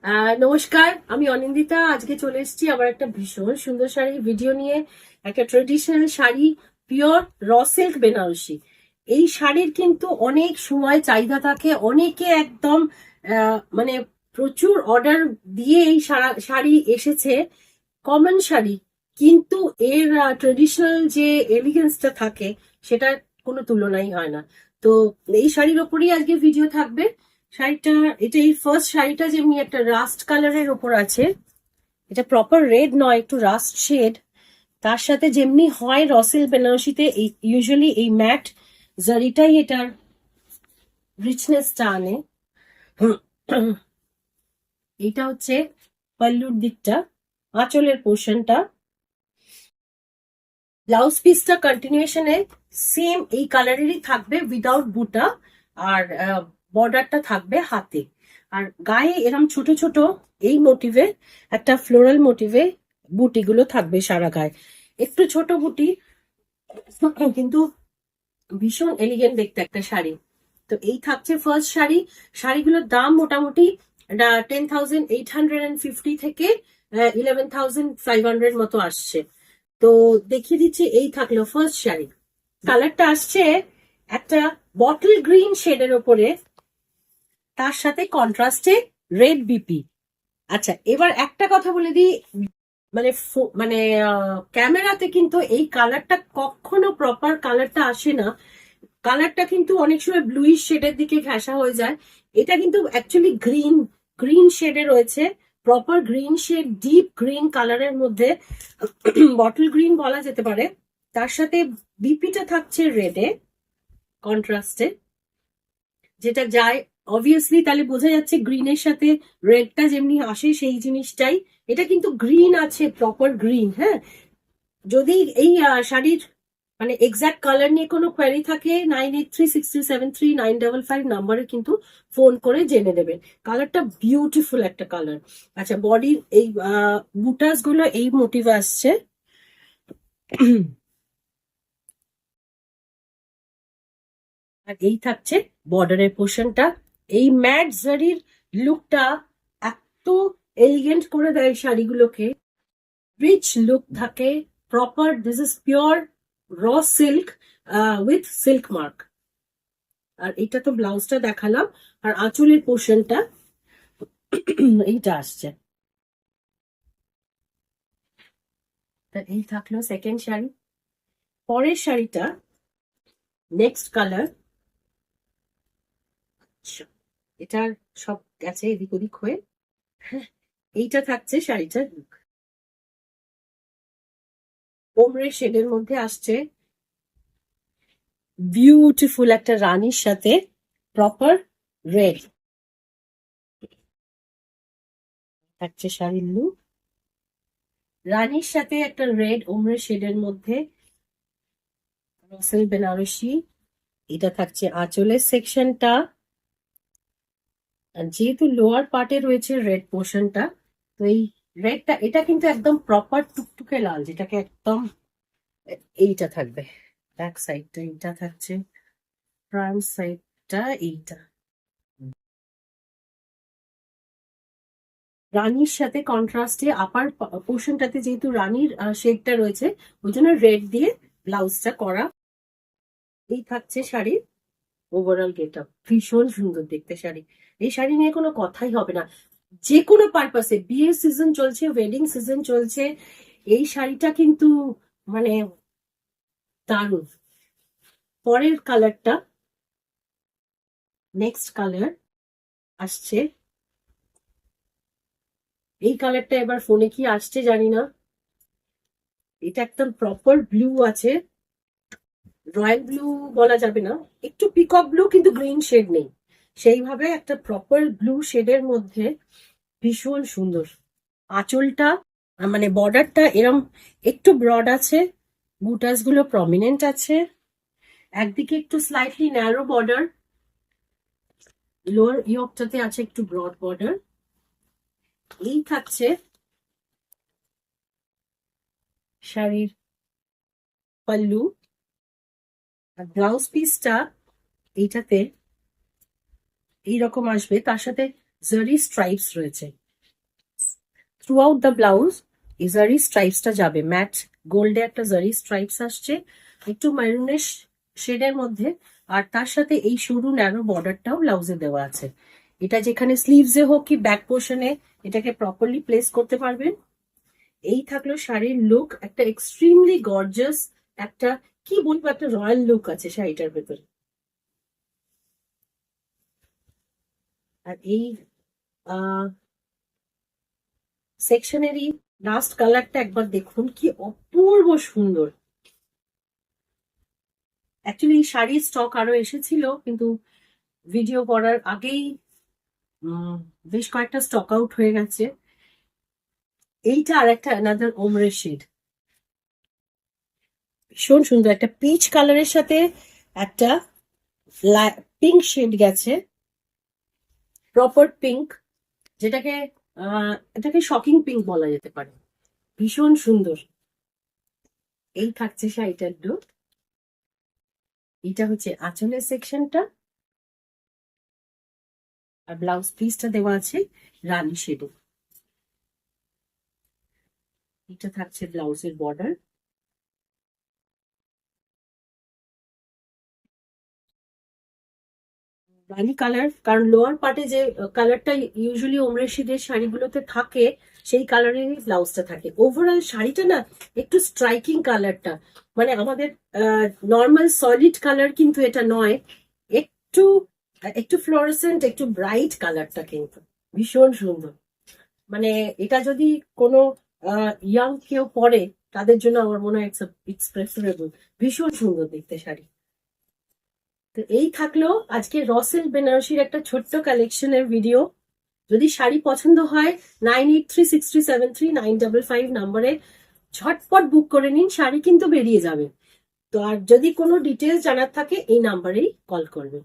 নমস্কার, আমি অনিন্দিতা। আজকে চলে এসেছি আবার একটা ভীষণ সুন্দর শাড়ির ভিডিও নিয়ে। একটা traditional sari, pure raw silk Banarasi. এই শাড়ির কিন্তু অনেক সময় চাহিদা থাকে, অনেকে একদম মানে প্রচুর অর্ডার দিয়ে এই শাড়ি এসেছে। কমন শাড়ি, কিন্তু এর ট্রেডিশনাল যে এলিগেন্সটা থাকে সেটার কোনো তুলনাই হয় না। তো এই শাড়ির ওপরেই আজকে ভিডিও থাকবে। শাড়িটা, এটা এই ফার্স্ট শাড়িটা যেমনি একটা রাস্ট কালারের ওপর আছে, এটা প্রপার রেড নয়, একটু রাস্ট শেড। তার সাথে যেমনি হয় রসেল বেনারসিতে ইউজুয়ালি এই ম্যাট জারিটাই এটার রিচনেসটা আনে। এইটা হচ্ছে পাল্লুর দিকটা, আঁচলের পোর্শনটা। ব্লাউজ পিসটা কন্টিনিউশনে সেম এই কালারেরই থাকবে উইদাউট বুটা, আর বর্ডারটা থাকবে হাতে। আর গায়ে এরম ছোট ছোট এই মোটিভে, একটা ফ্লোরাল মোটিভে বুটিগুলো থাকবে সারা গায়ে। একটু ছোট বুটি, কিন্তু ভীষণ এলিগেন্ট দেখতে একটা শাড়ি। তো এই থাকছে ফার্স্ট শাড়ি। শাড়িগুলোর দাম মোটামুটি 10,850 থেকে 11,500 মতো আসছে। তো দেখিয়ে দিচ্ছি, এই থাকলো ফার্স্ট শাড়ি। কালারটা আসছে একটা বটল গ্রিন শেডের ওপরে, তার সাথে কন্ট্রাস্টে রেড বিপি। আচ্ছা, এবার একটা কথা বলে দিই, মানে মানে ক্যামেরাতে কিন্তু এই কালারটা কখনো প্রপার কালারটা আসে না। কালারটা কিন্তু অনেক সময় ব্লুইশ শেডের দিকে ঘেঁষা হয়ে যায়। এটা কিন্তু অ্যাকচুয়ালি গ্রিন গ্রিন শেডে রয়েছে, proper green shade, deep green কালারের মধ্যে, বটল গ্রিন বলা যেতে পারে। তার সাথে বিপিটা থাকছে রেডে, কন্ট্রাস্টে, যেটা যায় অবভিয়াসলি তাহলে বোঝা যাচ্ছে গ্রিনের সাথে রেডটা যেমনি আসে সেই জিনিসটাই। এটা কিন্তু গ্রিন আছে, প্রপার গ্রিন। হ্যাঁ, যদি এই শাড়ির মানে এক্সাক্ট কালার নিয়ে কোনো কোয়ারি থাকে, 9836373955 নাম্বারে কিন্তু ফোন করে জেনে নেবেন। কালারটা বিউটিফুল একটা কালার। আচ্ছা, বডির এই বুটাস গুলো এই মোটিভে আসছে। আর এই থাকছে বর্ডারের পোর্শনটা। এই ম্যাট জারির লুকটা এত এলিগেন্ট করে দেয় শাড়িগুলোকে, রিচ লুক থাকে, proper. This is pure raw silk with silk mark. আর এটা তো ব্লাউজটা দেখালাম, আর আঁচলের পোর্শনটা এইটা আসছে। এই থাকলো সেকেন্ড শাড়ি। পরের শাড়িটা নেক্সট কালার। এটার সব গেছে এদিক ওদিক হয়ে। এইটা থাকছে শাড়িটার লুক, ওমরে শেডের মধ্যে আসছে, বিউটিফুল একটা রানীর সাথে প্রপার রেড থাকছে শাড়ির লুক। রানীর সাথে একটা রেড ওমরে শেডের মধ্যে রসেল বেনারসি। এটা থাকছে আঁচলের সেকশনটা। আর যেহেতু লোয়ার পার্টে রয়েছে রেড পোর্শনটা, তো এই রেডটা, এটা কিন্তু একদম প্রপার টুকটুকে লাল, যেটাকে একদম এইটা থাকবে ব্যাক সাইডটা, এইটা থাকছে ফ্রন্ট সাইডটা, এইটা রানীর সাথে কন্ট্রাস্টে আপার পোর্শনটাতে যেহেতু রানীর শেডটা রয়েছে, ওই জন্য রেড দিয়ে ব্লাউজটা করা। এই থাকছে শাড়ির ওভারঅল গেট আপ। ভীষণ সুন্দর দেখতে শাড়ি। এই শাড়ি নিয়ে কোনো কথাই হবে না, যে কোনো পারপাসে। বিয়ের সিজন চলছে, ওয়েডিং সিজন চলছে, এই শাড়িটা কিন্তু মানে দারুণ। পরের কালারটা, নেক্সট কালার আসছে। এই কালারটা এবার ফোনে কি আসছে জানি না। এটা একদম প্রপার ব্লু আছে, রয়্যাল ব্লু বলা যাবে না, একটু পিকক ব্লু, কিন্তু গ্রিন শেড নেই। সেইভাবে একটা প্রপার ব্লু শেডের মধ্যে ভীষণ সুন্দর। আঁচলটা মানে বর্ডারটা এরম একটু ব্রড আছে, বুটাস গুলো প্রমিনেন্ট আছে, একদিকে একটু স্লাইটলি ন্যারো বর্ডার, লোয়ার ইয়কটাতে আছে একটু ব্রড বর্ডার। এই থাকছে শাড়ির পাল্লু। আর ব্লাউজ পিসটা এইটাতে এইরকম আসবে, তার সাথে জারি স্ট্রাইপস রয়েছে। থ্রু আউট দ্য ব্লাউজ এই জারি স্ট্রাইপসটা যাবে, ম্যাট গোল্ডে একটা জারি স্ট্রাইপস আসছে একটু মারুনের শেডের মধ্যে, আর তার সাথে এই সরু ন্যারো বর্ডারটাও ব্লাউজে দেওয়া আছে। এটা যেখানে স্লিভসে হোক কি ব্যাক পোর্শনে এটাকে প্রপারলি প্লেস করতে পারবেন। এই থাকলো শাড়ির লুক, একটা এক্সট্রিমলি গর্জিয়াস, একটা কি বলবো, একটা রয়্যাল লুক আছে শাড়িটার ভেতরে। আর এই সেকশনেরই লাস্ট কালারটা একবার দেখুন, কি অপূর্ব সুন্দর। অ্যাকচুয়ালি এই শাড়ির স্টক আরো এসেছিল, কিন্তু ভিডিও করার আগেই বেশ কয়েকটা স্টক আউট হয়ে গেছে। এইটা আর একটা অ্যানাদার ওমরে শেড, ভীষণ সুন্দর, একটা পিচ কালারের সাথে একটা পিঙ্ক শেড গেছে, প্রপার পিঙ্ক, যেটাকে এটাকে শকিং পিঙ্ক বলা যেতে পারে, ভীষণ সুন্দর। এই থাকছে শাড়িটার লুক। এটা হচ্ছে আঁচলের সেকশনটা, আর ব্লাউজ পিসটা দেওয়া আছে রানী শেডে। এটা থাকছে ব্লাউজের বর্ডার। রানী কালার, কারণ লোয়ার পার্টে যে কালারটা ইউজুয়ালি ওমরে শীতের শাড়িগুলোতে থাকে সেই কালারেরই ব্লাউজটা থাকে। ওভারঅল শাড়িটা না একটু স্ট্রাইকিং কালারটা, মানে আমাদের নর্মাল সলিড কালার কিন্তু এটা নয়, একটু একটু ফ্লোরেসেন্ট, একটু ব্রাইট কালারটা, কিন্তু ভীষণ সুন্দর। মানে এটা যদি কোনো ইয়াং কেউ পরে তাদের জন্য আমার মনে হয় ইটস প্রেফারেবল, ভীষণ সুন্দর দেখতে শাড়ি। তো এই থাকলো আজকে র সিল্ক বেনারসির একটা ছোট্ট কালেকশনের ভিডিও। যদি শাড়ি পছন্দ হয় 9836373955 নাম্বারে ঝটপট বুক করে নিন, শাড়ি কিন্তু বেরিয়ে যাবে। তো আর যদি কোনো ডিটেলস জানার থাকে এই নাম্বারেই কল করবেন।